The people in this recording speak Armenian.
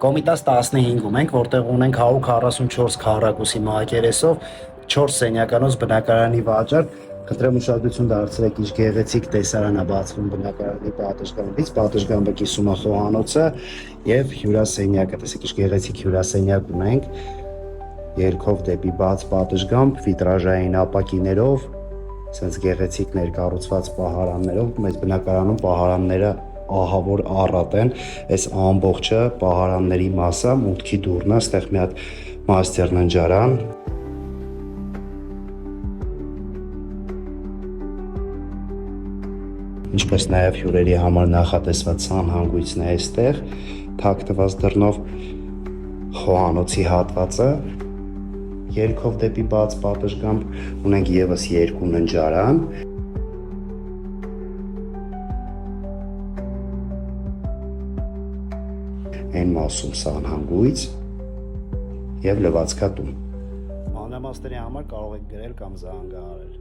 Կոմիտաս 15-ում ենք, որտեղ ունենք 144 քառակուսի մակերեսով 4 սենյականոց բնակարանի վաճառք։ Խնդրեմ ուշադրություն դարձրեք, ինչ գեղեցիկ տեսարան է բացվում բնակարանի պատշգամբից, պատշգամբը կիսում է խոհանոցը եւ հյուրասենյակը, տեսեք ինչ գեղեցիկ հյուրասենյակ ունենք, երգով դեպի բաց պատշգամբ, վիտրաժային ապակիներով, sense գեղեցիկ ներկառուցված պահարաններով, մեծ բնակարանում պահարանները ահավոր առատ են, այս ամբողջը պահարանների մասը, մուտքի դուռն է, այստեղ մի հատ մաստեր ննջարան։ Ինչպես նաև հյուրերի համար նախատեսված սանհանգույցն է այստեղ, թաքնված դռնով խոհանոցի հատվածը, երգով դեպի բաց պատշգամբ ունենք եւս 2 ննջարան։ Այն մասում սանհանգույց եւ լվացքատուն։ Մանրամասների համար կարող եք գրել կամ զանգահարել։